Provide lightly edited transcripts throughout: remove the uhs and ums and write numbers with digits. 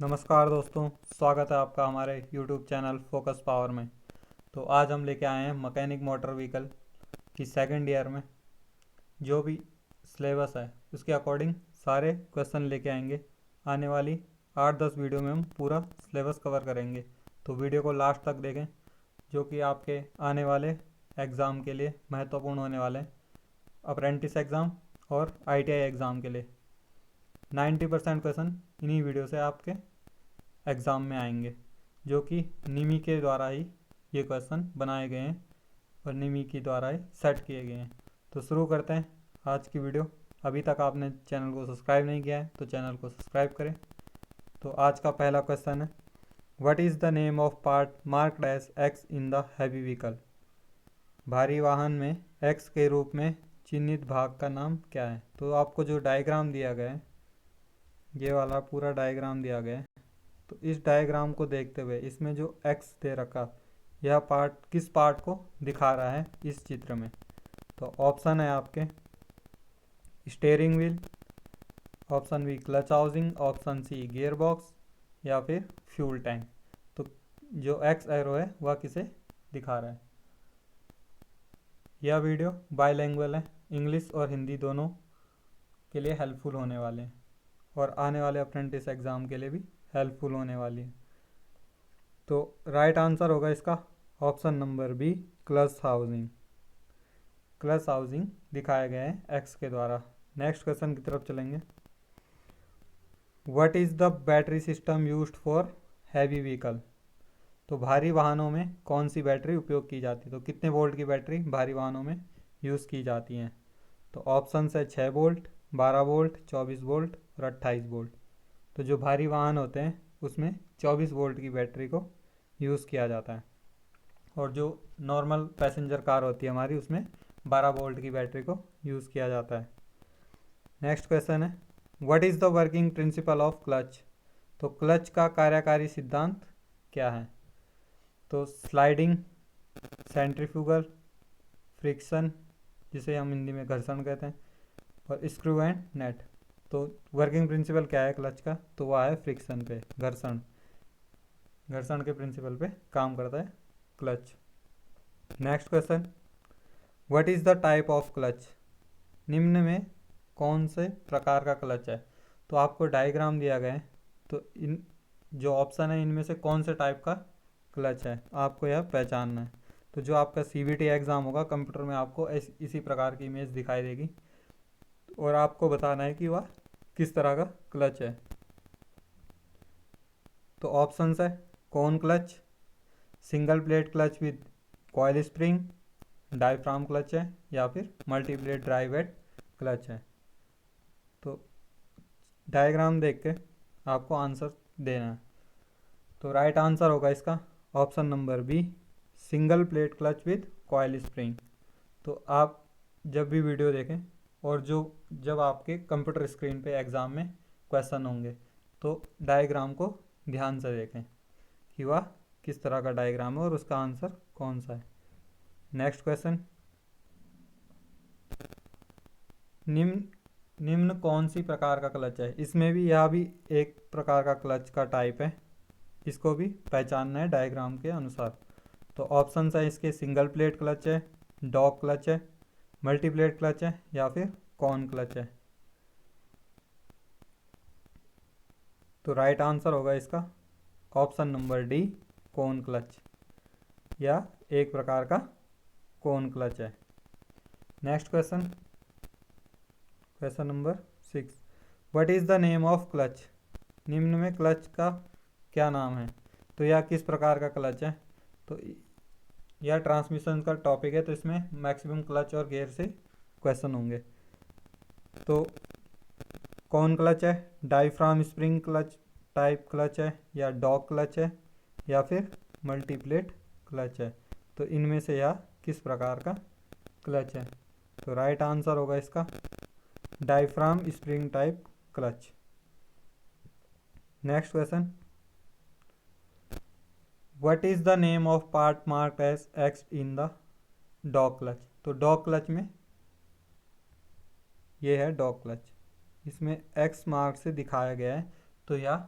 नमस्कार दोस्तों, स्वागत है आपका हमारे YouTube चैनल फोकस पावर में। तो आज हम लेके आए हैं मैकेनिक मोटर व्हीकल की सेकंड ईयर में जो भी सिलेबस है उसके अकॉर्डिंग सारे क्वेश्चन लेके आएंगे। आने वाली 8-10 वीडियो में हम पूरा सिलेबस कवर करेंगे, तो वीडियो को लास्ट तक देखें, जो कि आपके आने वाले एग्ज़ाम के लिए महत्वपूर्ण होने वाले हैं। अप्रेंटिस एग्ज़ाम और ITI एग्ज़ाम के लिए 90% क्वेश्चन इन्हीं वीडियो से आपके एग्ज़ाम में आएंगे, जो कि निमी के द्वारा ही ये क्वेश्चन बनाए गए हैं और निमी के द्वारा ही सेट किए गए हैं। तो शुरू करते हैं आज की वीडियो। अभी तक आपने चैनल को सब्सक्राइब नहीं किया है तो चैनल को सब्सक्राइब करें। तो आज का पहला क्वेश्चन है, what is the name of part marked as X in the heavy vehicle. भारी वाहन में एक्स के रूप में चिन्हित भाग का नाम क्या है। तो आपको जो डायग्राम दिया गया है, ये वाला पूरा डायग्राम दिया गया है, तो इस डायग्राम को देखते हुए इसमें जो एक्स दे रखा, यह पार्ट किस पार्ट को दिखा रहा है इस चित्र में। तो ऑप्शन है आपके steering wheel, option B clutch housing, option C gear box या फिर फ्यूल टैंक। तो जो एक्स एरो है वह किसे दिखा रहा है। यह वीडियो बाईलैंग्वेज है, इंग्लिश और हिंदी दोनों के लिए हेल्पफुल होने वाले हैं और आने वाले अप्रेंटिस एग्ज़ाम के लिए भी हेल्पफुल होने वाली है। तो राइट आंसर होगा इसका option number B, clutch housing. Clutch housing दिखाया गया है एक्स के द्वारा। नेक्स्ट क्वेश्चन की तरफ चलेंगे। What is the battery system used for heavy vehicle. तो भारी वाहनों में कौन सी बैटरी उपयोग की जाती है। तो कितने वोल्ट की बैटरी भारी वाहनों में यूज़ की जाती हैं। तो ऑप्शन है 6 वोल्ट, 12 वोल्ट, 24 वोल्ट और 28 वोल्ट। तो जो भारी वाहन होते हैं उसमें 24 वोल्ट की बैटरी को यूज़ किया जाता है और जो नॉर्मल पैसेंजर कार होती है हमारी, उसमें 12 वोल्ट की बैटरी को यूज़ किया जाता है। नेक्स्ट क्वेश्चन है, what is the working principle of clutch. तो क्लच का कार्यकारी सिद्धांत क्या है। तो स्लाइडिंग, सेंट्रीफ्यूगल, फ्रिक्शन जिसे हम हिंदी में घर्षण कहते हैं, और स्क्रू एंड नेट। तो वर्किंग प्रिंसिपल क्या है क्लच का, तो वह है फ्रिक्शन पे, घर्षण। घर्षण के प्रिंसिपल पे काम करता है clutch. Next question, what is the type of clutch. निम्न में कौन से प्रकार का क्लच है। तो आपको डायग्राम दिया गया है, तो इन जो ऑप्शन है इनमें से कौन से टाइप का क्लच है आपको यह पहचानना है। तो जो आपका CVT एग्ज़ाम होगा कंप्यूटर में, आपको इसी प्रकार की इमेज दिखाई देगी और आपको बताना है कि वह किस तरह का क्लच है। तो ऑप्शंस है cone clutch, single plate clutch with coil spring, diaphragm clutch है या फिर multi plate drive at clutch है। तो डायग्राम देख के आपको आंसर देना है। तो राइट आंसर होगा इसका option number B, single plate clutch with coil spring. तो आप जब भी वीडियो देखें और जब आपके कंप्यूटर स्क्रीन पे एग्ज़ाम में क्वेश्चन होंगे, तो डायग्राम को ध्यान से देखें कि वह किस तरह का डायग्राम है और उसका आंसर कौन सा है। नेक्स्ट क्वेश्चन, निम्न निम्न कौन सी प्रकार का क्लच है। इसमें भी यह भी एक प्रकार का क्लच का टाइप है, इसको भी पहचानना है डायग्राम के अनुसार। तो ऑप्शन है इसके सिंगल प्लेट क्लच है, डॉग क्लच है, मल्टी प्लेट क्लच है या फिर कॉर्न क्लच है। तो राइट आंसर होगा इसका ऑप्शन नंबर डी, कोन क्लच, या एक प्रकार का कोन क्लच है। Next question, question number 6, what is the name of clutch. निम्न में क्लच का क्या नाम है। तो यह किस प्रकार का क्लच है। तो यह ट्रांसमिशन का टॉपिक है, तो इसमें मैक्सिमम क्लच और गियर से क्वेश्चन होंगे। तो कौन क्लच है, diaphragm spring clutch type clutch है या डॉग क्लच है या फिर मल्टीप्लेट क्लच है। तो इनमें से यह किस प्रकार का क्लच है। तो राइट आंसर होगा इसका diaphragm spring type clutch. Next question, what is the name of part marked as X in the dog clutch. तो डॉग क्लच में ये है डॉग क्लच, इसमें एक्स मार्क से दिखाया गया है। तो यह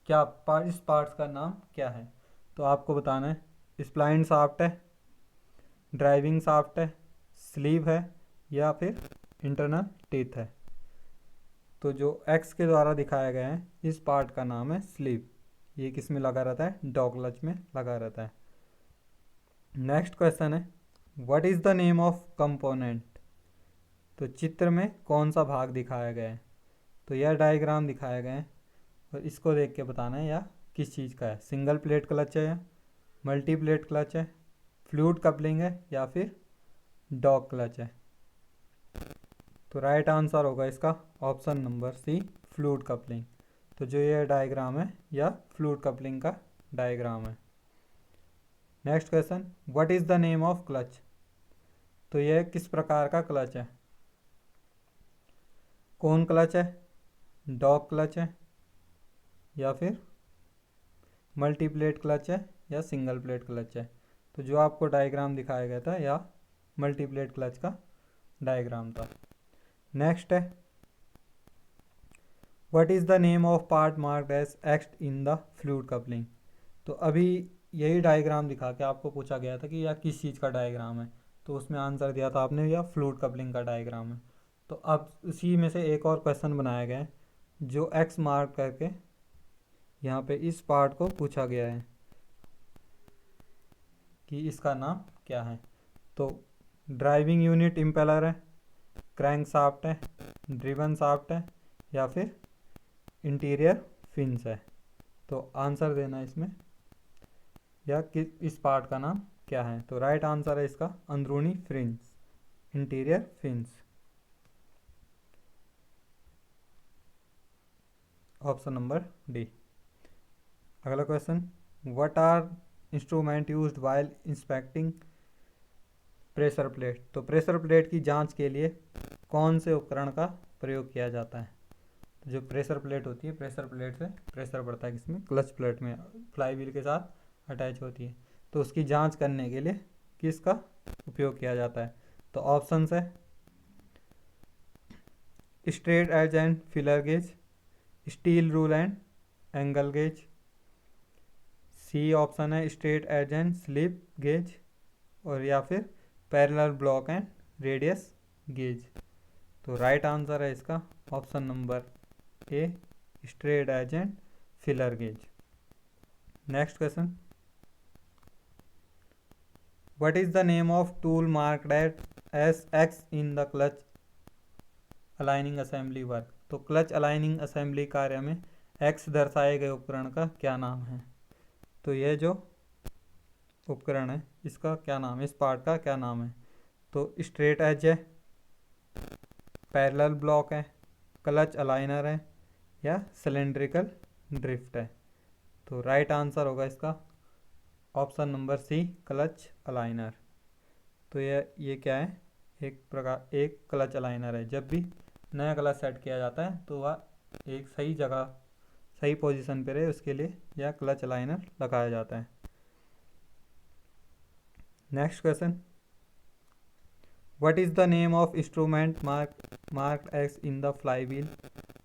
क्या पार्ट, इस पार्ट्स का नाम क्या है? तो आपको बताना है स्प्लाइन शाफ्ट है, ड्राइविंग शाफ्ट है, स्लीव है, या फिर इंटरनल टीथ है। तो जो एक्स के द्वारा दिखाया गया है इस पार्ट का नाम है स्लीव। ये किस में लगा रहता है? डॉगलेज में लगा रहता है। नेक्स्ट क्वेश्चन है what is the name of component? तो चित्र में कौन सा भाग दिखाया गया है? तो यह डायग्राम दिखाया गया है और इसको देख के बताना है या किस चीज़ का है। सिंगल प्लेट क्लच है, या मल्टी प्लेट क्लच है, फ्लूइड कपलिंग है, या फिर डॉग क्लच है। तो राइट आंसर होगा इसका option number C, fluid coupling. तो जो ये डायग्राम है या फ्लूइड कपलिंग का डायग्राम है। Next question what is the name of clutch? तो यह किस प्रकार का क्लच है? कौन क्लच है, डॉग क्लच है, या फिर मल्टी प्लेट क्लच है, या सिंगल प्लेट क्लच है? तो जो आपको डायग्राम दिखाया गया था या मल्टी प्लेट क्लच का डायग्राम था। नेक्स्ट है what is the name of part marked as X in the fluid coupling? तो अभी यही डायग्राम दिखा के आपको पूछा गया था कि यह किस चीज़ का डायग्राम है, तो उसमें आंसर दिया था आपने यह फ्लूइड कपलिंग का डायग्राम है। तो अब उसी में से एक और क्वेश्चन बनाया गया है जो एक्स मार्क करके यहाँ पे इस पार्ट को पूछा गया है कि इसका नाम क्या है। तो ड्राइविंग यूनिट इम्पेलर है, क्रैंक शाफ्ट है, ड्रिवन शाफ्ट है, या फिर इंटीरियर फिन्स है। तो आंसर देना इसमें या कि इस पार्ट का नाम क्या है। तो राइट आंसर है इसका अंदरूनी fringe, interior fins. Option number D. अगला question what are instrument used while inspecting pressure plate? तो प्रेशर प्लेट की जांच के लिए कौन से उपकरण का प्रयोग किया जाता है? तो जो प्रेशर प्लेट होती है, प्रेशर प्लेट से प्रेशर पड़ता है किसमें? क्लच प्लेट में, फ्लाई व्हील के साथ अटैच होती है। तो उसकी जांच करने के लिए किसका उपयोग किया जाता है? तो ऑप्शन है straight edge and feeler gauge, steel rule and angle gauge, C option है straight edge and slip gauge, और या फिर parallel block and radius gauge. तो राइट आंसर है इसका option number A, straight edge and feeler gauge. Next question what is the name of tool marked at S X in the clutch aligning assembly work? तो clutch aligning assembly कार्य में x दर्शाए गए उपकरण का क्या नाम है? तो यह जो उपकरण है इसका क्या नाम है, इस पार्ट का क्या नाम है? तो स्ट्रेट एज है, पैरेलल ब्लॉक है, क्लच अलाइनर है, या सिलेंड्रिकल ड्रिफ्ट है? तो राइट आंसर होगा इसका option number C, clutch aligner. तो ये क्या है? एक क्लच अलाइनर है। जब भी नया क्लच सेट किया जाता है तो वह एक सही जगह, सही पोजीशन पे रहे उसके लिए यह क्लच अलाइनर लगाया जाता है। Next question what is the name of instrument marked X in the fly wheel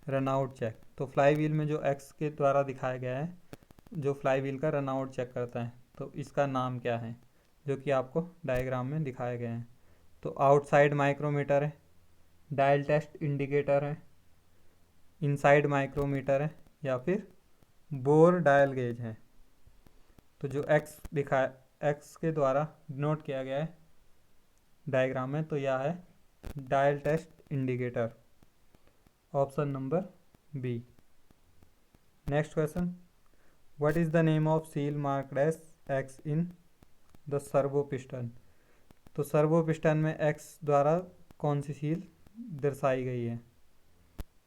runout check? तो फ्लाई व्हील में जो एक्स के द्वारा दिखाया गया है जो फ्लाई व्हील का रनआउट चेक करता है, तो इसका नाम क्या है जो कि आपको डायग्राम में दिखाए गए हैं? तो आउटसाइड माइक्रोमीटर है, डायल टेस्ट इंडिकेटर है, इनसाइड माइक्रोमीटर है, या फिर बोर डायल गेज है? तो जो एक्स के द्वारा डिनोट किया गया है डायग्राम में, तो यह है dial test indicator, option number B. Next question what is the name of seal marked as X in the servo piston? तो सर्वो पिस्टन में एक्स द्वारा कौन सी सील दर्शाई गई है?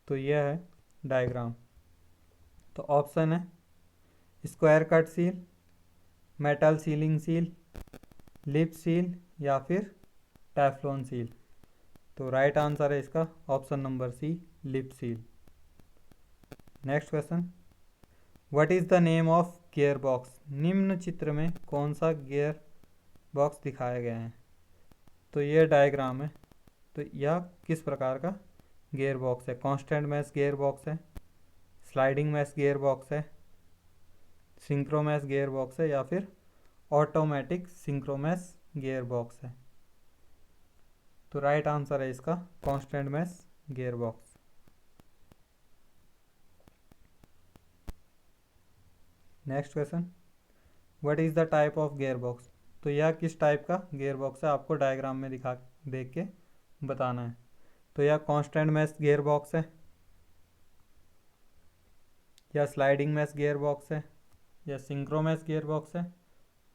तो यह है डायग्राम। तो ऑप्शन है square cut seal, metal sealing seal, lip seal, या फिर टेफ्लॉन सील? तो राइट आंसर है इसका option number C, lip seal. Next question what is the name of gear box? निम्न चित्र में कौन सा गियर बॉक्स दिखाया गया है? तो यह डायग्राम है। तो यह किस प्रकार का गियर बॉक्स है? कांस्टेंट मैश गियर बॉक्स है, स्लाइडिंग मैश गियर बॉक्स है, सिंक्रोमैस गियर बॉक्स है या फिर ऑटोमेटिक सिंक्रोमैस गियर बॉक्स है? तो राइट आंसर है इसका constant mesh gear box. Next question, what is the type of gear box? तो यह किस टाइप का गियर बॉक्स है, आपको डायग्राम में दिखा देख के बताना है। तो यह कांस्टेंट मैस गियर बॉक्स है, या स्लाइडिंग मैस गियर बॉक्स है, या सिंक्रोमैस गियर बॉक्स है,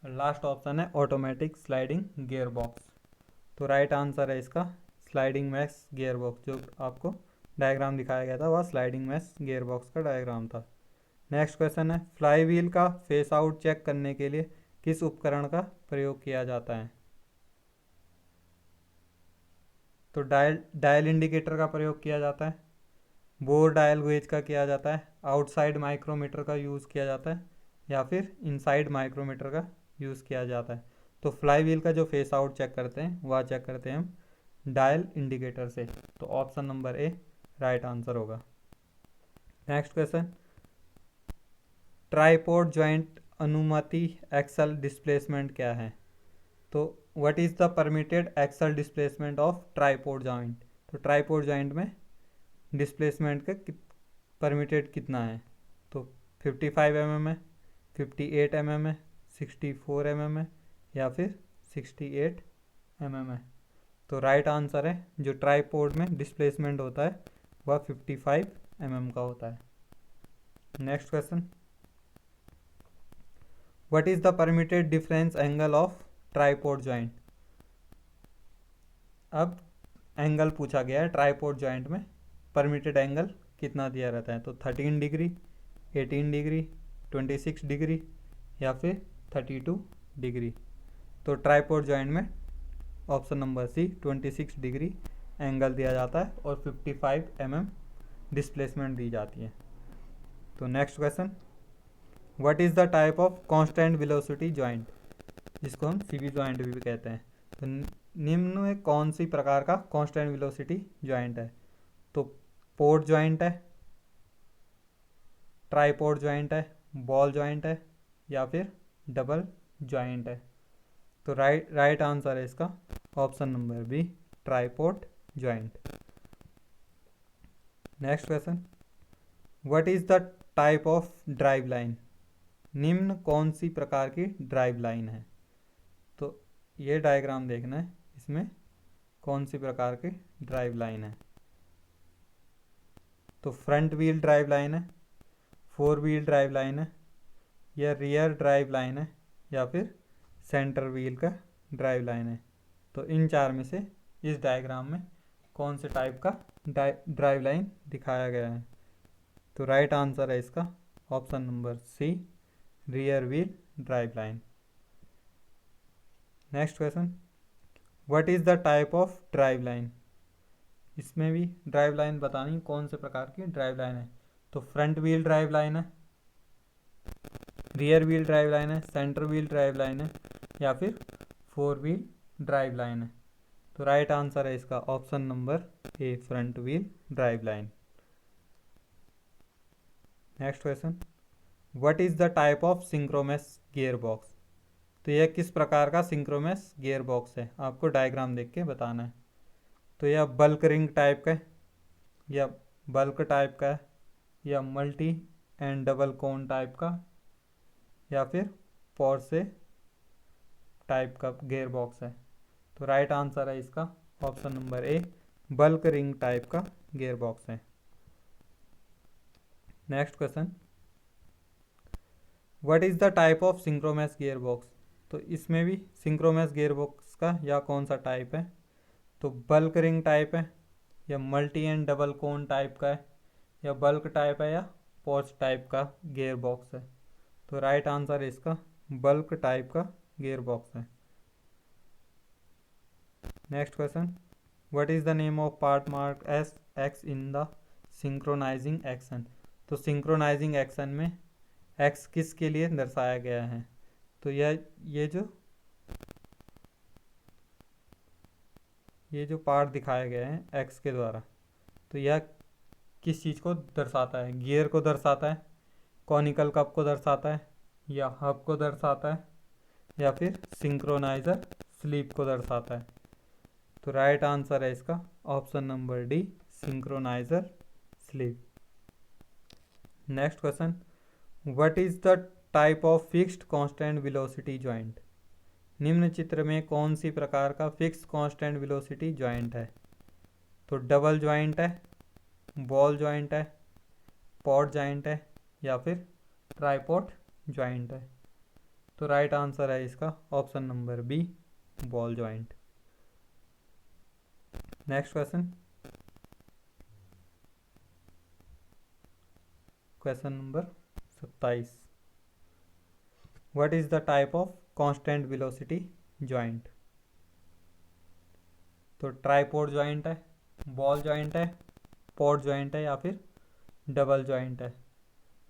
लास्ट ऑप्शन है ऑटोमेटिक स्लाइडिंग गियर बॉक्स। तो राइट आंसर है इसका स्लाइडिंग मैस गियर बॉक्स। जो आपको डायग्राम दिखाया गया था वह स्लाइडिंग मैस गियर बॉक्स का डायग्राम था। नेक्स्ट क्वेश्चन है, फ्लाई व्हील का फेस आउट चेक करने के लिए किस उपकरण का प्रयोग किया जाता है? तो डायल इंडिकेटर का प्रयोग किया जाता है, बोर डायल गेज का किया जाता है, आउटसाइड माइक्रोमीटर का यूज़ किया जाता है, या फिर इनसाइड माइक्रोमीटर का यूज़ किया जाता है। तो फ्लाई व्हील का जो फेस आउट चेक करते हैं वह चेक करते हैं हम डायल इंडिकेटर से। तो option number A right answer होगा। नेक्स्ट क्वेश्चन, ट्राइपॉड जॉइंट अनुमति एक्सल डिस्प्लेसमेंट क्या है? तो what is the permitted axial displacement of tripod joint? तो ट्राइपॉड जॉइंट में डिस्प्लेसमेंट का परमिटेड कितना है? तो 55 mm है, 58 mm है, 64 mm है, या फिर 68 mm है? तो राइट आंसर है जो ट्राइपॉड में डिस्प्लेसमेंट होता है वह 55 mm का होता है। Next question, what is the permitted difference angle of tripod joint? अब एंगल पूछा गया है ट्राइपॉड जॉइंट में, परमिटेड एंगल कितना दिया रहता है? तो 13 डिग्री, 18 डिग्री, 26 डिग्री, या फिर 32 डिग्री? तो ट्राइपॉड जॉइंट में option number C 26 degree angle दिया जाता है और 55 mm डिस्प्लेसमेंट दी जाती है। तो next question, what is the type of constant velocity joint, जिसको हम सीवी जॉइंट भी कहते हैं? तो निम्न में कौन सी प्रकार का कांस्टेंट वेलोसिटी जॉइंट है? तो पोर्ट जॉइंट है, ट्राइपॉड जॉइंट है, बॉल जॉइंट है, या फिर डबल जॉइंट है? तो राइट आंसर है इसका option number B tripod joint. Next question, what is the type of drive line? निम्न कौन सी प्रकार की ड्राइव लाइन है? तो ये डायग्राम देखना है, इसमें कौन सी प्रकार की ड्राइव लाइन है? तो फ्रंट व्हील ड्राइव लाइन है, फोर व्हील ड्राइव लाइन है, या रियर ड्राइव लाइन है, या फिर सेंटर व्हील का ड्राइव लाइन है? तो इन चार में से इस डायग्राम में कौन से टाइप का ड्राइव लाइन दिखाया गया है? तो राइट आंसर है इसका option number C rear wheel drive line. Next question, what is the type of drive line? इसमें भी ड्राइव लाइन बतानी कौन से प्रकार की ड्राइव लाइन है। तो फ्रंट व्हील ड्राइव लाइन है, रियर व्हील ड्राइव लाइन है, सेंटर व्हील ड्राइव लाइन है, या फिर फोर व्हील ड्राइव लाइन है? तो राइट आंसर है इसका option number A front wheel drive line. Next question, what is the type of synchromesh gear box? तो यह किस प्रकार का सिंक्रोमैस गियर बॉक्स है, आपको डायग्राम देख के बताना है। तो यह बल्क रिंग टाइप का है, या बल्क टाइप का है, या multi and double cone type का, या फिर पोर्से टाइप का गियर बॉक्स है? तो राइट आंसर है इसका option number A baulk ring type का गियर बॉक्स है। Next question, what is the type of synchromesh gear box? तो इसमें भी सिंक्रोमैस गियर बॉक्स का या कौन सा टाइप है? तो बल्क रिंग टाइप है, या multi and double cone type का है, या बल्क टाइप है, या पोर्च टाइप का गियर बॉक्स है? तो राइट आंसर है इसका बल्क टाइप का गियर बॉक्स है। Next question, what is the name of part mark S X in the synchronising action? तो सिंक्रोनाइजिंग एक्शन में एक्स किसके लिए दर्शाया गया है? तो ये जो पार्ट दिखाया गया है एक्स के द्वारा, तो यह किस चीज़ को दर्शाता है? गियर को दर्शाता है, कॉनिकल कप को दर्शाता है, या हब को दर्शाता है, या फिर सिंक्रोनाइजर स्लीप को दर्शाता है। तो राइट आंसर है इसका option number D, synchroniser sleep. Next question, what is the type of fixed constant velocity joint? निम्न चित्र में कौन सी प्रकार का फिक्स कांस्टेंट वेलोसिटी जॉइंट है? तो डबल जॉइंट है, बॉल जॉइंट है, पॉट जॉइंट है, या फिर ट्राइपॉड जॉइंट है। तो राइट आंसर है इसका option number B, ball joint. Next question, question number 27, what is the type of constant velocity joint? तो ट्राइपॉड जॉइंट है, बॉल जॉइंट है, पॉट जॉइंट है, या फिर डबल जॉइंट है।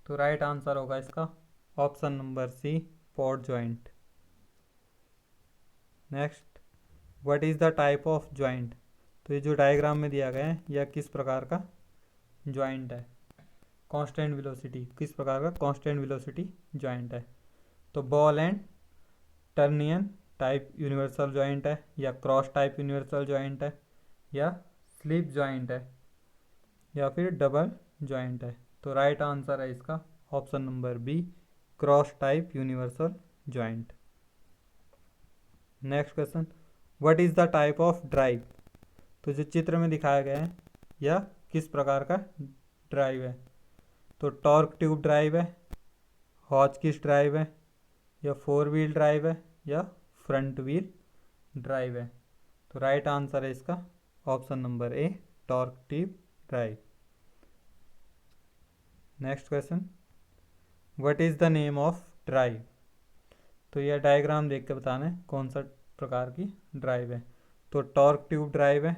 तो राइट आंसर होगा इसका option number C, pot joint. Next, what is the type of joint? तो ये जो डायग्राम में दिया गया है यह किस प्रकार का जॉइंट है? कांस्टेंट वेलोसिटी, किस प्रकार का कांस्टेंट वेलोसिटी जॉइंट है? तो ball and trunnion type universal joint है, या क्रॉस टाइप यूनिवर्सल जॉइंट है, या स्लिप जॉइंट है, या फिर डबल जॉइंट है। तो राइट आंसर है इसका option number B, cross type universal joint. Next question, what is the type of drive? तो जो चित्र में दिखाया गया है यह किस प्रकार का ड्राइव है? तो टॉर्क ट्यूब ड्राइव है, हॉचकिस ड्राइव है, या फोर व्हील ड्राइव है, या फ्रंट व्हील ड्राइव है। तो राइट आंसर है इसका option number A, torque tube drive. Next question, what is the name of drive? तो यह डायग्राम देख के बताना है कौन सा प्रकार की ड्राइव है। तो टॉर्क ट्यूब ड्राइव है,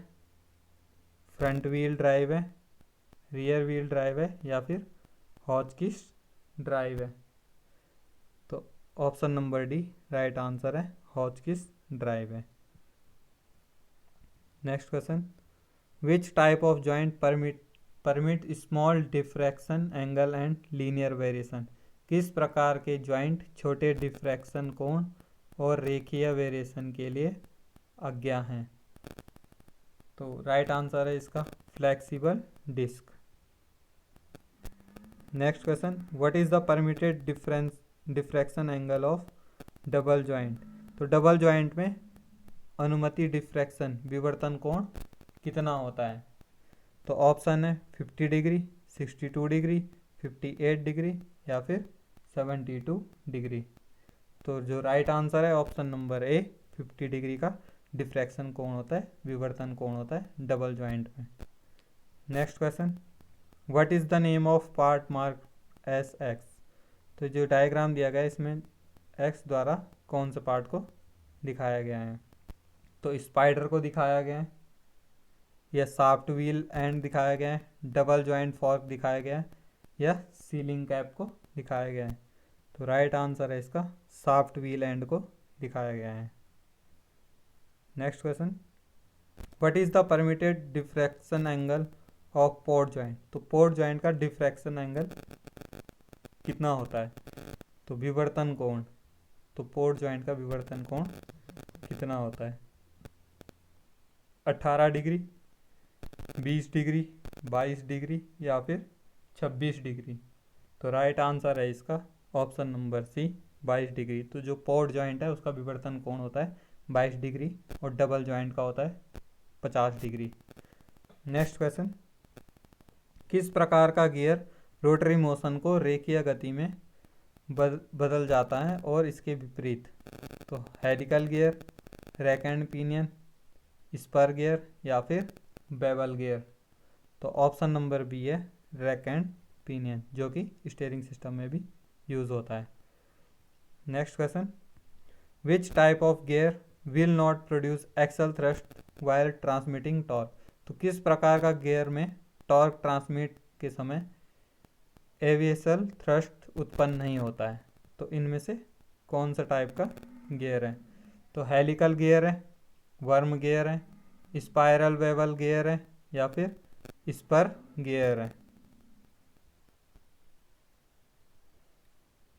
फ्रंट व्हील ड्राइव है, रियर व्हील ड्राइव है, या फिर हॉचकिस ड्राइव है। तो option number D right answer है, हॉचकिस ड्राइव है। Next question, which type of joint permit small diffraction angle and linear variation? किस प्रकार के जॉइंट छोटे डिफ्रैक्शन कोण और रेखीय वेरिएशन के लिए आज्ञा हैं? तो राइट आंसर है इसका flexible disc. Next question, what is the permitted diffraction angle of double joint? तो डबल जॉइंट में अनुमति डिफ्रैक्शन विवर्तन कोण कितना होता है? तो ऑप्शन है 50 डिग्री, 62 डिग्री, 58 डिग्री, या फिर 72 डिग्री। तो जो राइट आंसर है ऑप्शन नंबर ए, 50 डिग्री का डिफ्रैक्शन कोण होता है, विवर्तन कोण होता है डबल जॉइंट में। Next question, what is the name of part mark S x? तो जो डायग्राम दिया गया है इसमें एक्स द्वारा कौन से पार्ट को दिखाया गया है? तो स्पाइडर को दिखाया गया है, या शाफ्ट व्हील एंड दिखाया गया है, डबल जॉइंट फॉर्क दिखाया गया है, या सीलिंग कैप को दिखाया गया है। तो राइट आंसर है इसका शाफ्ट व्हील एंड को दिखाया गया है। Next question, what is the permitted diffraction angle of port joint? तो पोर्ट जॉइंट का डिफ्रैक्शन एंगल कितना होता है? तो विवर्तन कोण, तो पोर्ट जॉइंट का विवर्तन कोण कितना होता है? 18 डिग्री, 20 डिग्री, 22 डिग्री, या फिर 26 डिग्री। तो राइट आंसर है इसका ऑप्शन नंबर सी, 22 डिग्री। तो जो पोर्ट जॉइंट है उसका विवर्तन कोण होता है 22 डिग्री, और डबल जॉइंट का होता है 50 डिग्री। नेक्स्ट क्वेश्चन, किस प्रकार का गियर रोटरी मोशन को रेखीय गति में बदल जाता है और इसके विपरीत? तो helical gear, rack and pinion, spur gear, या फिर बेवल गियर। तो ऑप्शन नंबर बी है रैक एंड पिनियन, जो कि स्टीयरिंग सिस्टम में भी यूज होता है। Next question, which type of gear will not produce axial thrust while transmitting torque? तो किस प्रकार का गियर में टॉर्क ट्रांसमिट के समय एविएसल थ्रस्ट उत्पन्न नहीं होता है? तो इनमें से कौन सा टाइप का गियर है? तो हेलिकल गियर है, वर्म गियर है, स्पाइरल बेवल गियर है, या फिर स्पर गियर है।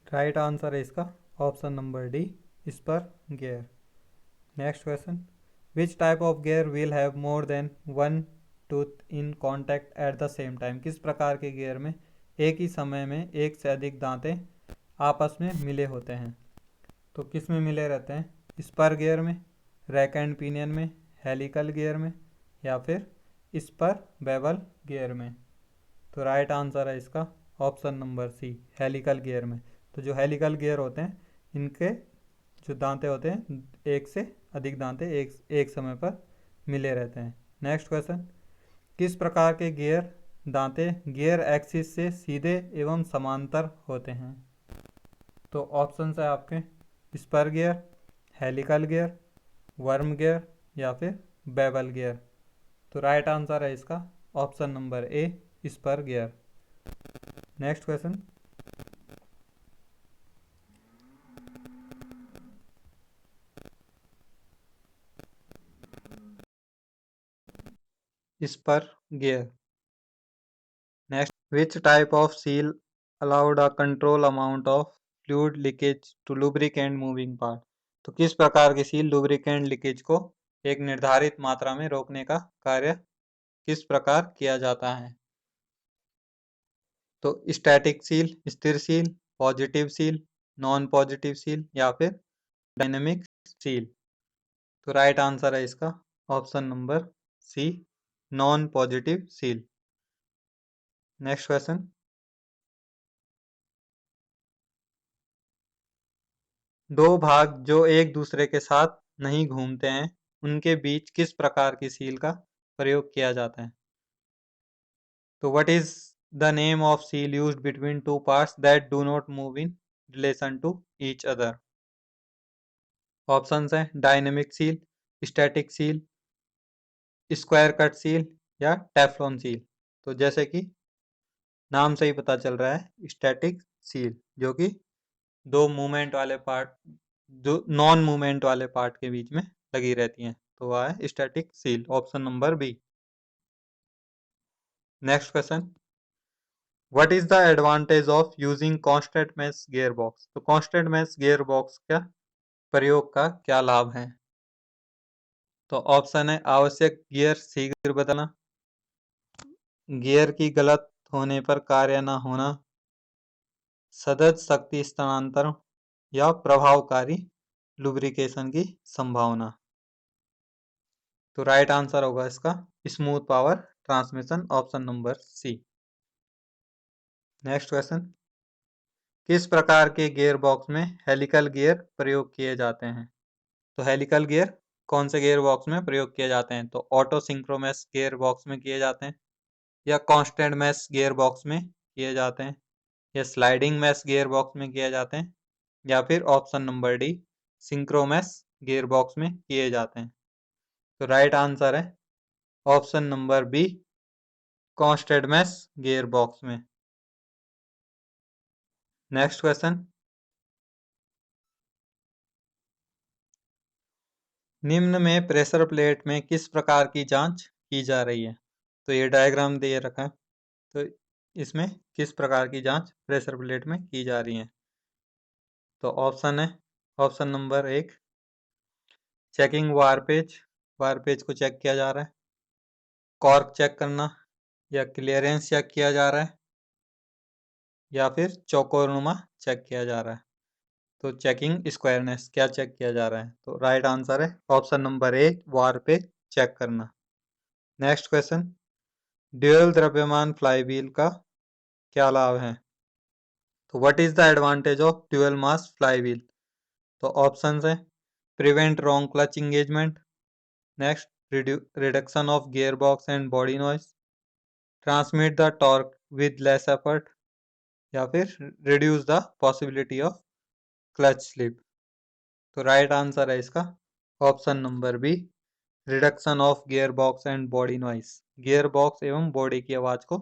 राइट आंसर है इसका option number D, spur gear. Next question, which type of gear will have more than one tooth in contact at the same time? किस प्रकार के गियर में एक ही समय में एक से अधिक दांते आपस में मिले होते हैं? तो किस में मिले रहते हैं? स्पर गियर में, रैक एंड पिनियन में, हेलिकल गियर में, या फिर स्पर बेवल गियर में? तो राइट आंसर है इसका option number C, helical gear में। तो जो हेलिकल गियर होते हैं इनके जो दांते होते हैं एक से अधिक दांते एक समय पर मिले रहते हैं। नेक्स्ट क्वेश्चन, किस प्रकार के गियर दांते गियर एक्सिस से सीधे एवं समांतर होते हैं? तो ऑप्शन है आपके spur gear, helical gear, worm gear, या फिर बेवल गियर। तो राइट आंसर है इसका option number A, spur gear. Next question, spur gear. Next, which type of seal allowed a control amount of fluid leakage to lubricant moving part? तो किस प्रकार की seal lubricant leakage को एक निर्धारित मात्रा में रोकने का कार्य किस प्रकार किया जाता है? तो स्टैटिक सील, स्थिर seal, positive seal, non positive seal, या फिर डायनेमिक सील? तो राइट आंसर है इसका option number C, non positive seal. Next question, दो भाग जो एक दूसरे के साथ नहीं घूमते हैं उनके बीच किस प्रकार की सील का प्रयोग किया जाता है? तो what is the name of seal used between two parts that do not move in relation to each other? Options हैं dynamic seal, static seal, square cut seal, या टेफ्लॉन सील। तो जैसे कि नाम से ही पता चल रहा है स्टैटिक सील, जो कि दो मूवमेंट वाले पार्ट, जो नॉन मूवमेंट वाले पार्ट के बीच में लगी रहती हैं, तो वह है static seal, option number B. Next question, what is the advantage of using constant mesh gear box? तो कांस्टेंट मेश गियर बॉक्स का प्रयोग का क्या लाभ है? तो ऑप्शन है आवश्यक गियर शीघ्र बदलना, गियर की गलत होने पर कार्य न होना, सतत शक्ति स्थानांतरण, या प्रभावकारी लुब्रिकेशन की संभावना। तो राइट आंसर होगा इसका smooth power transmission, option number C. Next question, किस प्रकार के गियर बॉक्स में हेलिकल गियर प्रयोग किए जाते हैं? तो हेलिकल गियर कौन से गियर बॉक्स में प्रयोग किए जाते हैं? तो ऑटो सिंक्रोमेश गियर बॉक्स में किए जाते हैं, या कांस्टेंट मैश गियर बॉक्स में किए जाते हैं, या स्लाइडिंग मैश गियर बॉक्स में किए जाते हैं, या फिर option number D synchromesh gear box में किए जाते हैं? तो राइट आंसर है option number B, constant mesh gear box में। नेक्स्ट क्वेश्चन, निम्न में प्रेशर प्लेट में किस प्रकार की जांच की जा रही है? तो ये डायग्राम दे रखा है, तो इसमें किस प्रकार की जांच प्रेशर प्लेट में की जा रही है? तो ऑप्शन है ऑप्शन नंबर एक, चेकिंग वार पेज को चेक किया जा रहा है, कॉर्क चेक करना, या क्लियरेंस चेक किया जा रहा है, या फिर चौकोरनुमा चेक किया जा रहा है? तो चेकिंग स्क्वायरनेस, क्या चेक किया जा रहा है? तो राइट आंसर है ऑप्शन नंबर ए, वार पे चेक करना। नेक्स्ट क्वेश्चन, ड्यूअल द्रव्यमान फ्लाईव्हील का क्या लाभ है? तो what is the advantage of dual mass flywheel? तो ऑप्शंस हैं prevent wrong clutch engagement, next reduction of gear box and body noise, transmit the torque with less effort, या फिर reduce the possibility of clutch slip? तो right answer है इसका option number B, reduction of gear box and body noise, gear box एवं body की आवाज को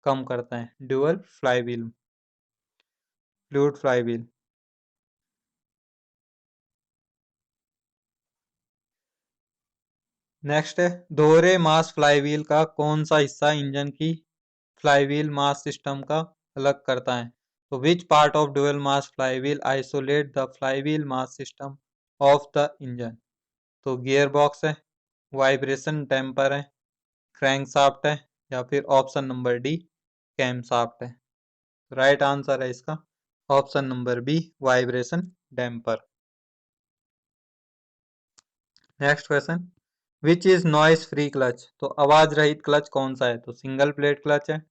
कम करता है dual flywheel, fluid flywheel. Next है, दोहरे मास फ्लाईव्हील का कौन सा हिस्सा इंजन की फ्लाईव्हील मास सिस्टम का अलग करता है? तो which part of dual mass flywheel isolate the flywheel mass system of the engine? तो गियर बॉक्स है, वाइब्रेशन डैम्पर है, क्रैंकशाफ्ट है, या फिर ऑप्शन नंबर डी कैमशाफ्ट है। राइट आंसर है इसका option number B vibration damper. Next question, which is noise free clutch? तो आवाज रहित क्लच कौन सा है? तो सिंगल प्लेट क्लच है,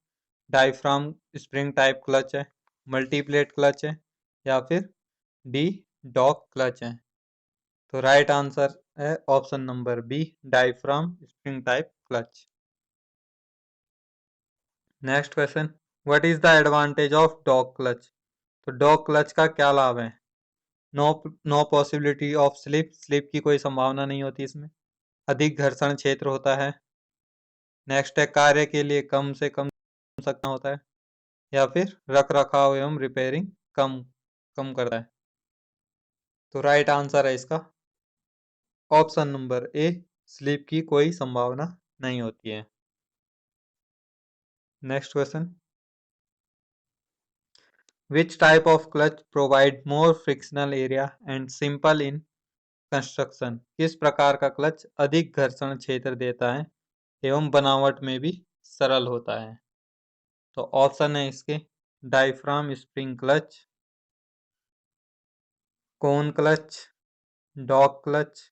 डायफ्राम स्प्रिंग टाइप क्लच है, मल्टी प्लेट क्लच है, या फिर डी डॉग क्लच है। तो राइट आंसर है option number B diaphragm spring type clutch. Next question, what is the advantage of dog clutch? तो dog clutch का क्या लाभ है? No no possibility of slip, slip की कोई संभावना नहीं होती इसमें। अधिक घर्षण क्षेत्र होता है। नेक्स्ट है कार्य के लिए कम से कम सकना होता है, या फिर रख रखाव एवं रिपेयरिंग कम कम करता है। तो राइट आंसर है इसका ऑप्शन नंबर ए स्लिप की कोई संभावना नहीं होती है। Next question, which type of clutch provide more frictional area and simple in construction? किस प्रकार का क्लच अधिक घर्षण क्षेत्र देता है एवं बनावट में भी सरल होता है? तो ऑप्शन है इसके diaphragm spring clutch, cone clutch, dog clutch,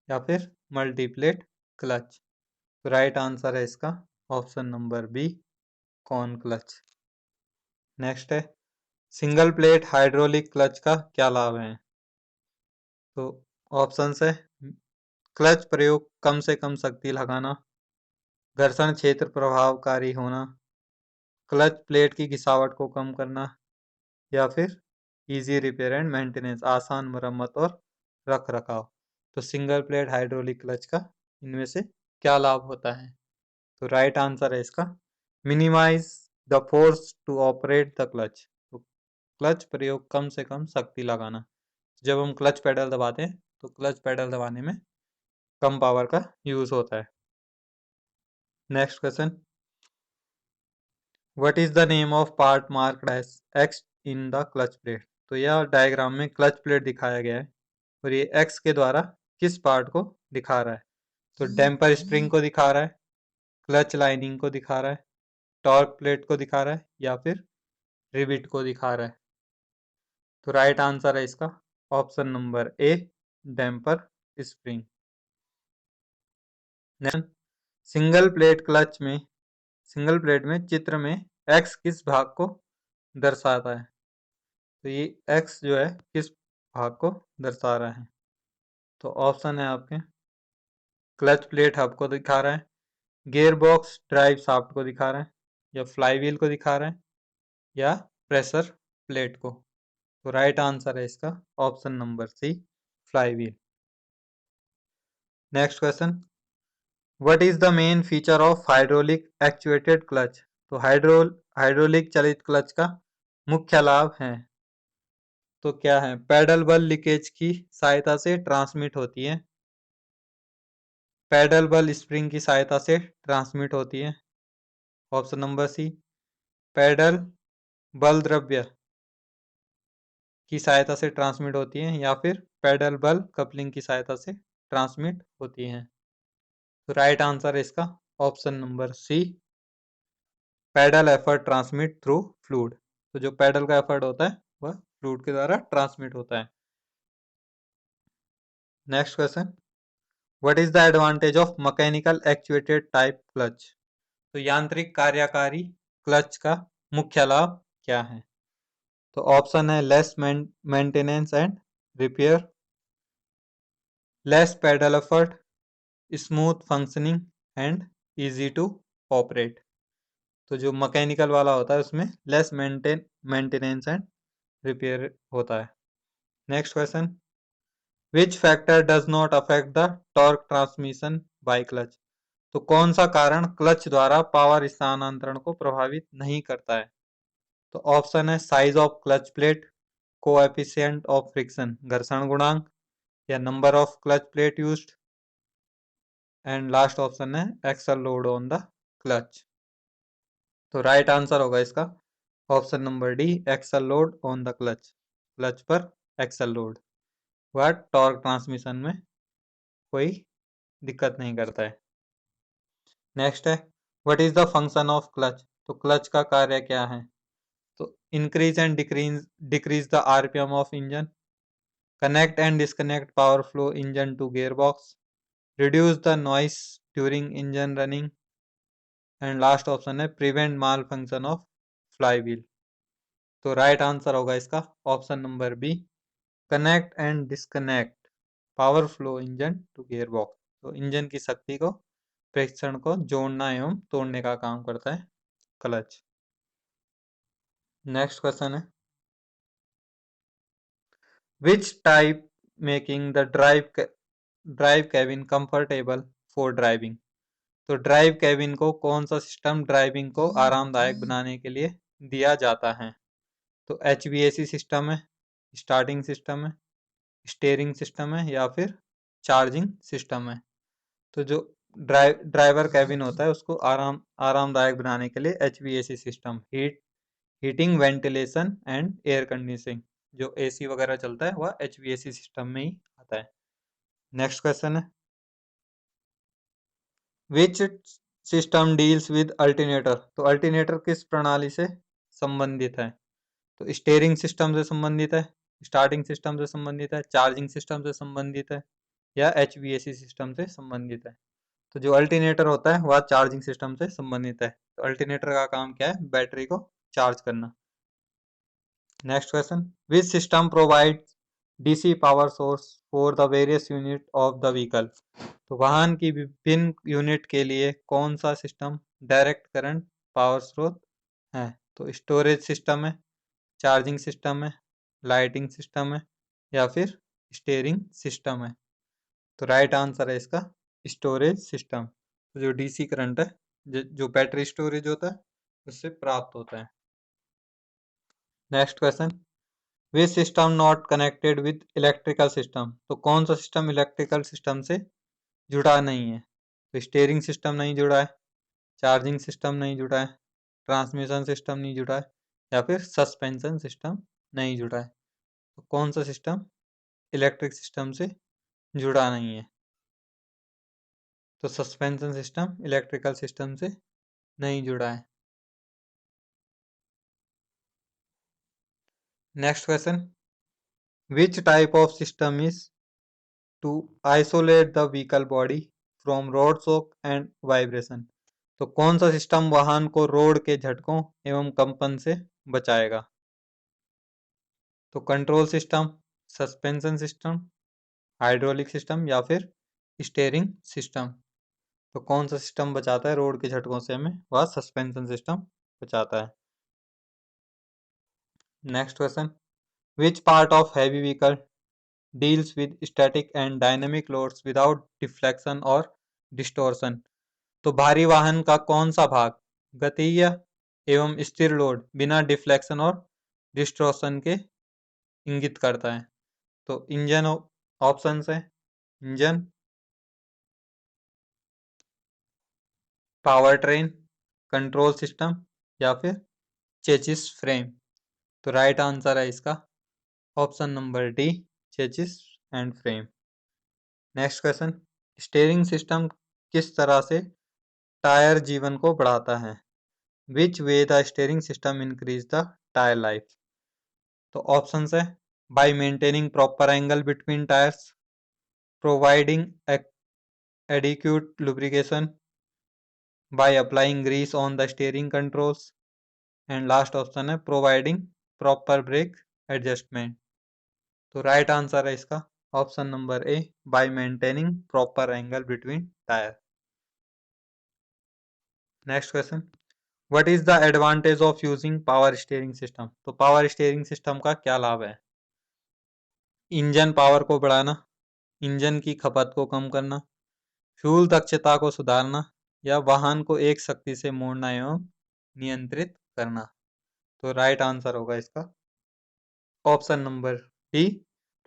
या फिर मल्टीप्लेट क्लच। तो राइट आंसर है इसका option number B cone clutch. Next है सिंगल प्लेट हाइड्रोलिक क्लच का क्या लाभ है? तो ऑप्शन है क्लच प्रयोग कम से कम शक्ति लगाना, घर्षण क्षेत्र प्रभावकारी होना, क्लच प्लेट की घिसावट को कम करना, या फिर इजी रिपेयर एंड मेंटेनेंस आसान मरम्मत और रख रखाव। तो सिंगल प्लेट हाइड्रोलिक क्लच का इनमें से क्या लाभ होता है? तो राइट आंसर है इसका minimize the force to operate the clutch. तो क्लच प्रयोग कम से कम शक्ति लगाना, जब हम क्लच पेडल दबाते हैं तो क्लच पेडल दबाने में कम पावर का यूज होता है। Next question, what is the name of part marked as X in the clutch plate? तो यह डायग्राम में क्लच प्लेट दिखाया गया है और ये एक्स के द्वारा किस पार्ट को दिखा रहा है? तो डैम्पर स्प्रिंग को दिखा रहा है, क्लच लाइनिंग को दिखा रहा है, टॉर्क प्लेट को दिखा रहा है, या फिर रिबिट को दिखा रहा है। तो राइट आंसर है इसका ऑप्शन नंबर ए damper spring. Single plate clutch में सिंगल प्लेट में चित्र में एक्स किस भाग को दर्शाता है? तो ये एक्स जो है किस भाग को दर्शा रहा है? तो ऑप्शन है आपके क्लच प्लेट हब को दिखा रहा है, गियर बॉक्स ड्राइव शाफ्ट को दिखा रहा है, या फ्लाई व्हील को दिखा रहा है, या प्रेशर प्लेट को। तो राइट आंसर है इसका option number C fly wheel. Next question, what is the main feature of hydraulic actuated clutch? तो हाइड्रोलिक चलित क्लच का मुख्य लाभ है तो क्या है? पैडल बल लीकेज की सहायता से ट्रांसमिट होती है, पैडल बल स्प्रिंग की सहायता से ट्रांसमिट होती है, ऑप्शन नंबर सी पैडल बल द्रव्य की सहायता से ट्रांसमिट होती है, या फिर पैडल बल कपलिंग की सहायता से ट्रांसमिट होती है। तो राइट आंसर है इसका option number C pedal effort transmit through fluid. तो जो पैडल का एफर्ट होता है वह फ्लूइड के द्वारा ट्रांसमिट होता है। Next question, what is the advantage of mechanical actuated type clutch? तो यांत्रिक कार्यकारी क्लच का मुख्य लाभ क्या है? तो ऑप्शन है less maintenance and repair, less pedal effort, smooth functioning and easy to operate. तो जो मैकेनिकल वाला होता है उसमें लेस मेंटेनेंस एंड रिपेयर होता है। Next question, which factor does not affect the torque transmission by clutch? तो कौन सा कारण क्लच द्वारा पावर स्थानांतरण को प्रभावित नहीं करता है? तो ऑप्शन है size of clutch plate, coefficient of friction घर्षण गुणांक, या number of clutch plate used, and last option है axle load on the clutch. तो राइट आंसर होगा इसका option number D, axle load on the clutch, clutch पर axle load, वह torque transmission में कोई दिक्कत नहीं करता है। नेक्स्ट है, what is the function of clutch, तो क्लच का कार्य क्या है? तो increase and decrease the RPM of engine, connect and disconnect power flow engine to gear box, reduce the noise during engine running, and last option है prevent malfunction of fly wheel. तो right answer होगा इसका option number B, connect and disconnect power flow engine to gear box. तो engine की शक्ति को, प्रेक्षण को जोड़ना एवं तोड़ने का काम करता है क्लच। नेक्स्ट क्वेश्चन है, which type making the drive cabin comfortable for driving, तो ड्राइव कैबिन को कौन सा सिस्टम ड्राइविंग को आरामदायक बनाने के लिए दिया जाता है? तो HVAC सिस्टम है, स्टार्टिंग सिस्टम है, स्टीयरिंग सिस्टम है, या फिर चार्जिंग सिस्टम है। तो जो ड्राइवर कैबिन होता है उसको आरामदायक बनाने के लिए HVAC system, heating, ventilation and air conditioning, जो AC वगैरह चलता है वह HVAC सिस्टम में ही आता है। नेक्स्ट क्वेश्चन है, which system deals with alternator, तो अल्टरनेटर किस प्रणाली से संबंधित है? तो स्टीयरिंग सिस्टम से संबंधित है, स्टार्टिंग सिस्टम से संबंधित है, चार्जिंग सिस्टम से संबंधित है, या HVAC सिस्टम से संबंधित है? तो जो अल्टरनेटर होता है वह चार्जिंग सिस्टम से संबंधित है। तो अल्टरनेटर का काम क्या है? बैटरी को चार्ज करना। Next question, which system provide DC power source for the various unit of the vehicle, तो वाहन की विभिन्न यूनिट के लिए कौन सा सिस्टम डायरेक्ट करंट पावर स्रोत है? तो स्टोरेज सिस्टम है, चार्जिंग सिस्टम है, लाइटिंग सिस्टम है, या फिर स्टीयरिंग सिस्टम है? तो राइट आंसर है इसका स्टोरेज सिस्टम। तो जो DC करंट है, जो बैटरी स्टोरेज होता है उससे प्राप्त होता है। Next question, which system not connected with electrical system, तो कौन सा सिस्टम इलेक्ट्रिकल सिस्टम से जुड़ा नहीं है? तो स्टीयरिंग सिस्टम नहीं जुड़ा है, चार्जिंग सिस्टम नहीं जुड़ा है, ट्रांसमिशन सिस्टम नहीं जुड़ा है, या फिर सस्पेंशन सिस्टम नहीं जुड़ा है? तो कौन सा सिस्टम इलेक्ट्रिक सिस्टम से जुड़ा नहीं है? तो सस्पेंशन सिस्टम इलेक्ट्रिकल सिस्टम से नहीं जुड़ा है। Next question, which type of system is to isolate the vehicle body from road shock and vibration, तो कौन सा सिस्टम वाहन को रोड के झटकों एवं कंपन से बचाएगा? तो control system, suspension system, hydraulic system, या फिर स्टीयरिंग सिस्टम? तो कौन सा सिस्टम बचाता है रोड के झटकों से हमें? वह सस्पेंशन सिस्टम बचाता है। Next question, which part of heavy vehicle deals with static and dynamic loads without deflection और डिस्टॉर्शन, तो भारी वाहन का कौन सा भाग गतीय एवं स्थिर लोड बिना डिफ्लेक्शन और डिस्टॉर्शन के इंगित करता है? तो इंजन ऑप्शन है, engine, power train, control system, या फिर चेसिस फ्रेम? तो राइट आंसर है इसका option number D, chassis and frame. Next question, steering system किस तरह से टायर जीवन को बढ़ाता है? Which way the steering system increase the tyre life? तो ऑप्शन है, by maintaining proper angle between tyres, providing adequate lubrication, by applying grease on the steering controls, and last option है providing proper brake adjustment। तो right answer है इसका option number A, bye maintaining proper angle between tyre. Next question, what is the advantage of using power steering system, तो power steering system का क्या लाभ है? Engine power को बढ़ाना, इंजन की खपत को कम करना, फ्यूल दक्षता को सुधारना, या वाहन को एक शक्ति से मोड़ना एवं नियंत्रित करना? तो राइट आंसर होगा इसका option number D,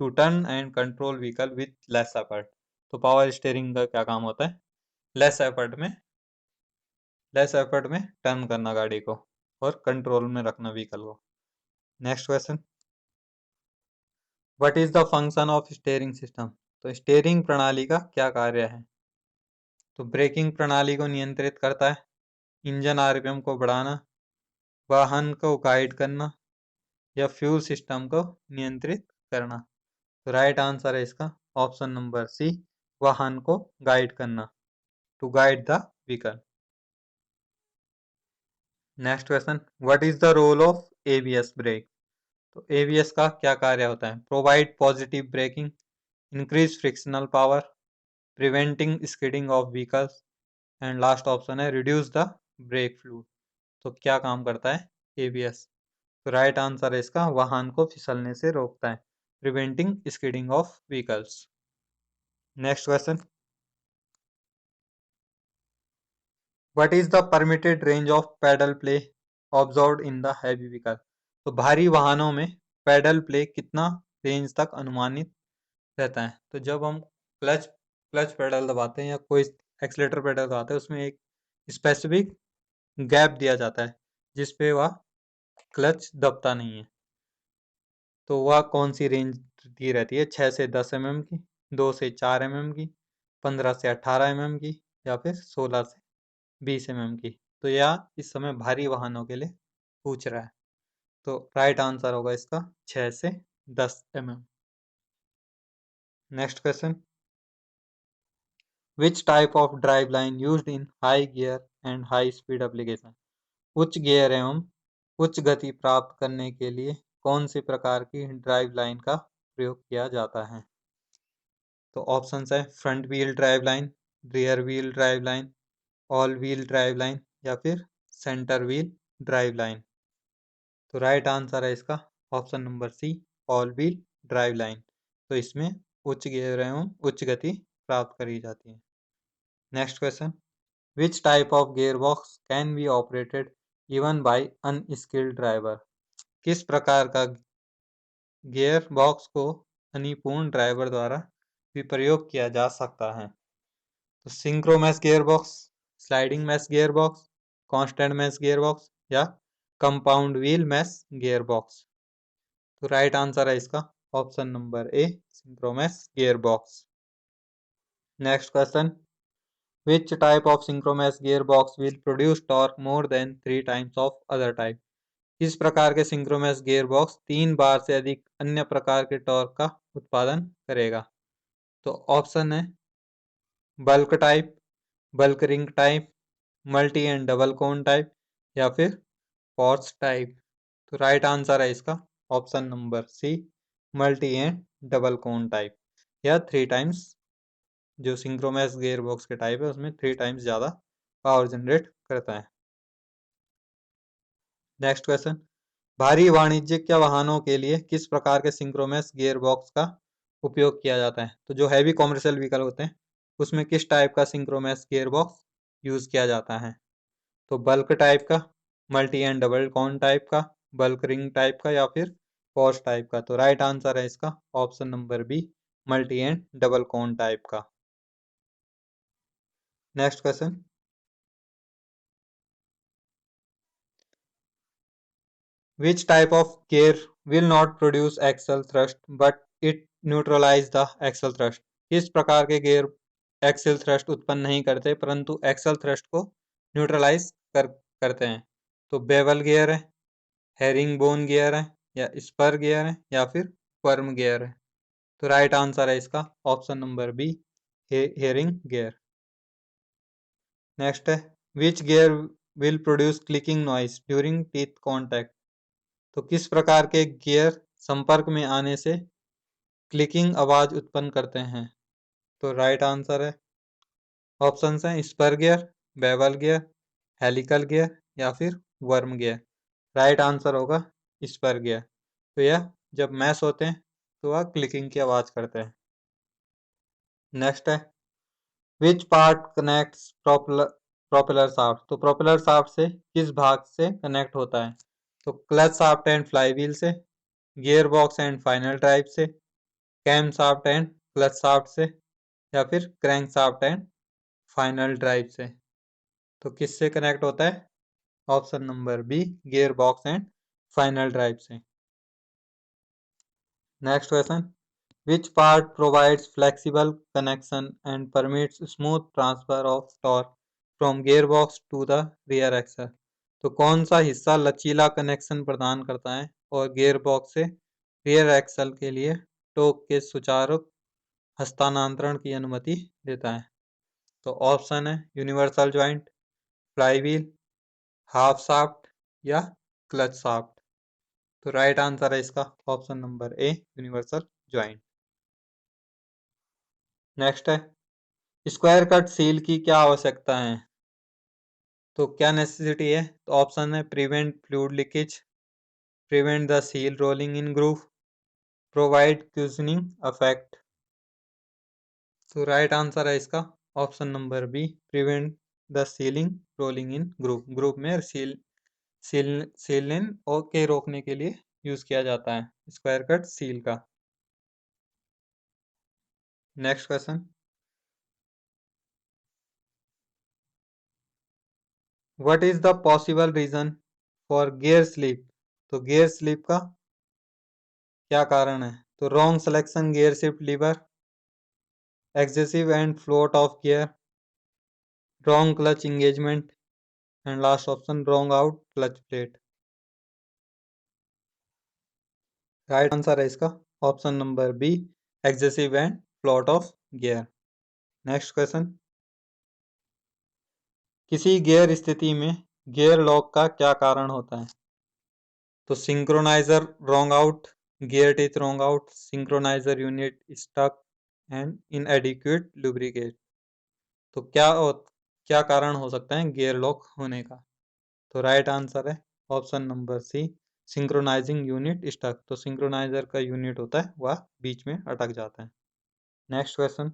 to turn and control vehicle with less effort. तो पावर स्टीयरिंग का क्या काम होता है? लेस एफर्ट में टर्न करना गाड़ी को। और कंट्रोल में रखना व्हीकल को। Next question, what is the function of steering system? तो स्टीयरिंग प्रणाली का क्या कार्य है? तो ब्रेकिंग प्रणाली को नियंत्रित करता है, इंजन आरपीएम को बढ़ाना, वाहन को गाइड करना, या फ्यूल सिस्टम को नियंत्रित करना। तो राइट आंसर है इसका ऑप्शन नंबर सी, वाहन को गाइड करना, to guide the vehicle. Next question, what is the role of ABS brake? तो एबीएस का क्या कार्य होता है? Provide positive braking, increase frictional power, preventing skidding of vehicles, and last option है रिड्यूस द ब्रेक फ्लूइड। तो क्या काम करता है एबीएस? तो राइट आंसर है इसका वाहन को फिसलने से रोकता है, preventing skidding of vehicles. Next question, what is the permitted range of pedal play observed in the heavy vehicle? तो भारी वाहनों में पैडल प्ले कितना रेंज तक अनुमानित रहता है? तो जब हम क्लच क्लच पेडल दबाते हैं या कोई एक्सीलेटर पेडल दबाते हैं, उसमें एक स्पेसिफिक गैप दिया जाता है जिसपे वह क्लच दबता नहीं है। तो वह कौन सी रेंज दी रहती है? 6 से 10 mm की, 2 से 4 mm की, 15 से 18 mm की, या फिर 16 से 20 mm की? तो यह इस समय भारी वाहनों के लिए पूछ रहा है। तो राइट आंसर होगा इसका 6 से 10 mm। Next question, which type of drive line use in high gear and high speed application? उच्च गियर एवं उच्च गति प्राप्त करने के लिए कौन सी प्रकार की ड्राइव लाइन का प्रयोग किया जाता है? तो ऑप्शन है front wheel drive line, rear wheel drive line, all wheel drive line, या फिर सेंटर व्हील ड्राइव लाइन। तो राइट आंसर है इसका option number C, all wheel drive line. तो इसमें उच्च गियर एवं उच्च गति प्राप्त करी जाती है। Next question, which type of gear box can be operated even bye unskilled driver? किस प्रकार का गियर बॉक्स को अनिपुण ड्राइवर द्वारा भी प्रयोग किया जा सकता है? तो synchromesh gear box, sliding mesh gear box, constant mesh gear box, या compound wheel mesh gear box? तो राइट आंसर है इसका option number A, synchromesh gear box. Next question, which type of synchronous gearbox will produce torque more than 3 times of other type? इस प्रकार के सिंक्रोमैस gearbox 3 बार से अधिक अन्य प्रकार के टॉर्क का उत्पादन करेगा। तो ऑप्शन है bulk type, bulk ring type, multi and double cone type, या फिर फोर्स टाइप? तो राइट आंसर है इसका option number C, multi and double cone type, या 3 टाइम्स। जो सिंक्रोमैस गियरबॉक्स के टाइप है उसमें 3 टाइम्स ज़्यादा पावर जनरेट करता है। नेक्स्ट क्वेश्चन, भारी वाणिज्यिक वाहनों के लिए किस प्रकार के सिंक्रोमैस गियरबॉक्स का उपयोग किया जाता है? तो जो हैवी कॉमर्शियल व्हीकल होते हैं उसमें किस टाइप का सिंक्रोमैस गियरबॉक्स यूज किया जाता है? तो बल्क टाइप का, multi and double cone type का, बल्क रिंग टाइप का, या फिर फोर्स टाइप का? तो राइट आंसर है इसका option number B, multi and double cone type का। Next question, which type of gear will not produce axial thrust but it neutralize the axial thrust? किस प्रकार के गियर एक्सियल थ्रस्ट उत्पन्न नहीं करते परंतु एक्सियल थ्रस्ट को न्यूट्रलाइज करते हैं? तो बेवल गियर है, हेरिंग बोन गियर है, या स्पर गियर है, या फिर वर्म गियर है? तो राइट आंसर है इसका option number B, herring gear. Next है, which gear will produce clicking noise during teeth contact? तो किस प्रकार के गियर संपर्क में आने से क्लिकिंग आवाज उत्पन्न करते हैं? तो राइट आंसर है ऑप्शन है spur gear, bevel gear, helical gear, या फिर वर्म गियर? राइट आंसर होगा स्पर गियर। तो यह जब मैश होते हैं तो वह क्लिकिंग की आवाज करते हैं। नेक्स्ट है, which part connects propeller shaft? तो प्रोपेलर शाफ्ट से किस भाग से कनेक्ट होता है? तो clutch shaft and fly wheel से, gear box and final drive से, cam shaft and clutch shaft से, या फिर crank shaft and final drive से? तो किससे कनेक्ट होता है? Option number B gear box and final drive से। Next question, which part provides flexible connection and permits smooth transfer of torque from gear box to the rear axle. तो कौन सा हिस्सा लचीला कनेक्शन प्रदान करता है और गियर बॉक्स से रियर एक्सल के लिए टॉर्क के सुचारू हस्तांतरण की अनुमति देता है। तो ऑप्शन है universal joint, flywheel, half shaft या क्लच शाफ्ट। तो राइट आंसर है इसका option number a universal joint. Next है, स्क्वायर कट सील की क्या आवश्यकता है। तो क्या नेसेसिटी है, तो ऑप्शन है prevent fluid leakage, prevent the seal rolling in groove, provide cushioning effect. तो राइट आंसर है इसका option number B prevent the sealing rolling in groove. Groove में सीलन और के रोकने के लिए यूज किया जाता है स्क्वायर कट सील का। Next question, what is the possible reason for gear slip. तो गियर स्लिप का क्या कारण है, तो wrong selection gear shift lever, excessive end float of gear, wrong clutch engagement and last option worn out clutch plate. Right answer है इसका option number B excessive end float of gear. Next question, किसी gear स्थिति में gear lock का क्या कारण होता है। तो synchroniser worn out, gear teeth worn out, synchroniser unit stuck and inadequate lubricate. तो क्या कारण हो सकता है गियर लॉक होने का। तो राइट आंसर है option number C synchronising unit stuck. तो सिंक्रोनाइजर का यूनिट होता है वह बीच में अटक जाता है। Next question,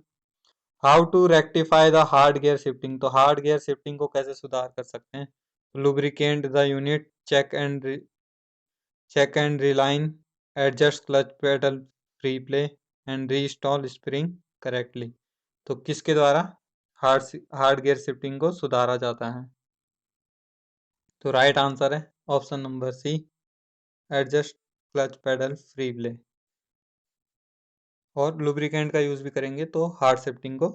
how to rectify the hard gear shifting. तो हार्ड गियर शिफ्टिंग को कैसे सुधार कर सकते हैं। Lubricant the unit, check and reline, adjust clutch pedal free play and reinstall spring correctly। तो किसके द्वारा हार्ड गियर शिफ्टिंग को सुधारा जाता है। तो राइट आंसर है option number C adjust clutch pedal free play. और लुब्रिकेंट का यूज भी करेंगे तो हार्ड शिफ्टिंग को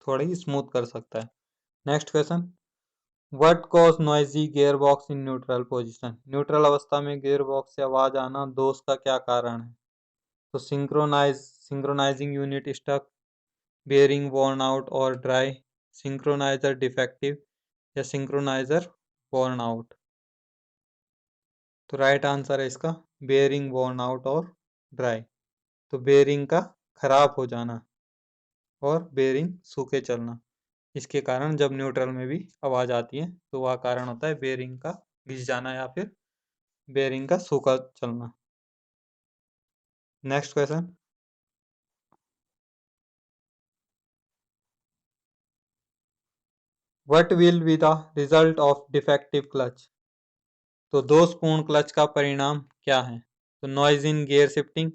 थोड़ी स्मूथ कर सकता है। Next question, what cause noisy gear box in neutral position. Neutral अवस्था में गियर बॉक्स से आवाज आना दोष का क्या कारण है। तो synchronising unit stuck, bearing worn out और ड्राई, सिंक्रोनाइजर डिफेक्टिव या सिंक्रोनाइजर worn आउट। तो राइट आंसर है इसका बेयरिंग worn आउट और ड्राई। तो बेयरिंग का खराब हो जाना और बेयरिंग सूखे चलना, इसके कारण जब न्यूट्रल में भी आवाज आती है तो वह कारण होता है बेयरिंग का घिस जाना या फिर बेयरिंग का सूखा चलना। Next question, what will be the result of defective clutch. तो दोषपूर्ण क्लच का परिणाम क्या है। तो noise in gear shifting,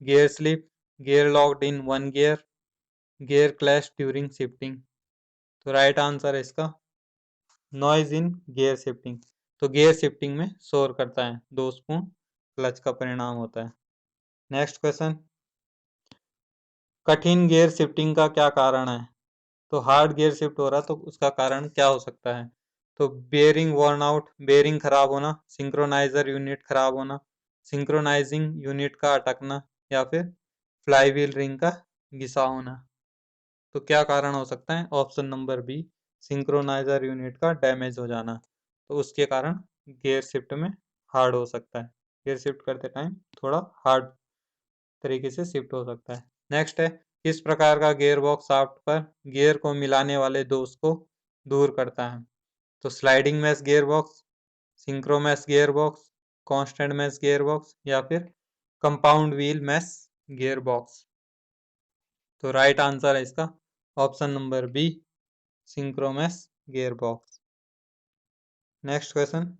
gear slip, gear locked in one gear, gear clash during shifting. तो राइट आंसर है इसका नॉइज इन गियर शिफ्टिंग। तो गियर शिफ्टिंग में शोर करता है, दोषपूर्ण क्लच का परिणाम होता है। नेक्स्ट क्वेश्चन, कठिन गियर शिफ्टिंग का क्या कारण है। तो हार्ड गियर शिफ्ट हो रहा तो उसका कारण क्या हो सकता है। तो बेयरिंग worn आउट, बेयरिंग खराब होना, सिंक्रोनाइजर यूनिट खराब होना, सिंक्रोनाइजिंग यूनिट का अटकना या फिर फ्लाईव्हील रिंग का घिसा होना। तो क्या कारण हो सकता है, option number B synchroniser unit का डैमेज हो जाना। तो उसके कारण गियर शिफ्ट में हार्ड हो सकता है, गियर शिफ्ट करते टाइम थोड़ा हार्ड तरीके से शिफ्ट हो सकता है। नेक्स्ट है, किस प्रकार का गियर बॉक्स शाफ्ट पर गियर को मिलाने वाले दोष को दूर करता है। तो sliding mesh gear box, synchromesh gear box, constant mesh gear box या फिर compound wheel mesh gear box. तो राइट आंसर है इसका option number B synchromesh gear box. Next question,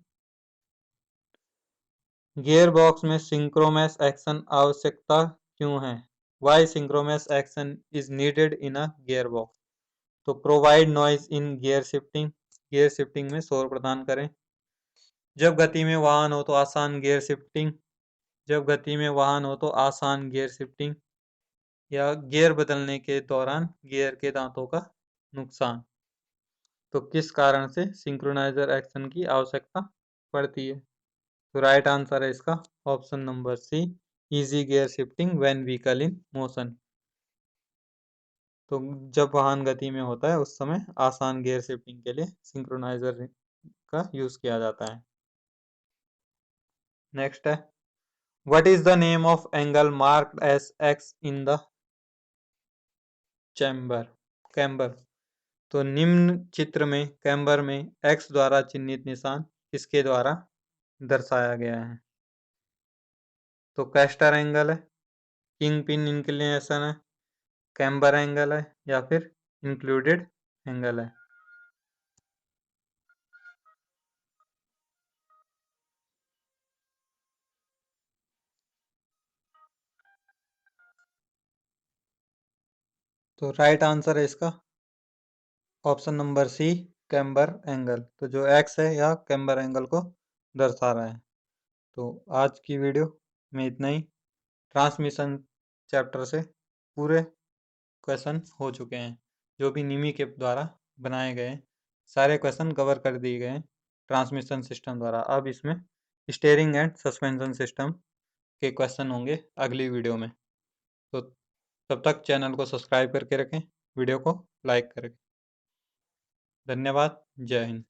gear box में सिंक्रोमैश एक्शन आवश्यकता क्यों है। Why synchromesh action is needed in a gear box. तो प्रोवाइड नॉइज इन गियर शिफ्टिंग, गियर शिफ्टिंग में शोर प्रदान करें। जब गति में वाहन हो तो आसान गियर शिफ्टिंग, जब गति में वाहन हो तो आसान गियर शिफ्टिंग या गियर बदलने के दौरान गियर के दांतों का नुकसान। तो किस कारण से सिंक्रोनाइजर एक्शन की आवश्यकता पड़ती है? तो राइट आंसर है इसका option number C, easy gear shifting when vehicle in motion. तो जब वाहन गति में होता है उस समय आसान गियर शिफ्टिंग के लिए सिंक्रोनाइजर का यूज किया जाता है। नेक्स्ट है, what is the name of angle marked as X in the camber. तो निम्न चित्र में कैम्बर में एक्स द्वारा चिन्हित निशान किसके द्वारा दर्शाया गया है? तो कैस्टर एंगल है, किंग पिन इंक्लिनेशन है, कैम्बर एंगल है या फिर इंक्लूडेड एंगल है। तो राइट आंसर है इसका option number C, camber angle. तो जो एक्स है यह कैम्बर एंगल को दर्शा रहा है। तो आज की वीडियो में इतना ही। ट्रांसमिशन चैप्टर से पूरे क्वेश्चन हो चुके हैं, जो भी निमी के द्वारा बनाए गए सारे क्वेश्चन कवर कर दिए गए हैं ट्रांसमिशन सिस्टम द्वारा। अब इसमें स्टीयरिंग एंड सस्पेंशन सिस्टम के क्वेश्चन होंगे अगली वीडियो में। तो तब तक चैनल को सब्सक्राइब करके रखें, वीडियो को लाइक करें। धन्यवाद। जय हिंद।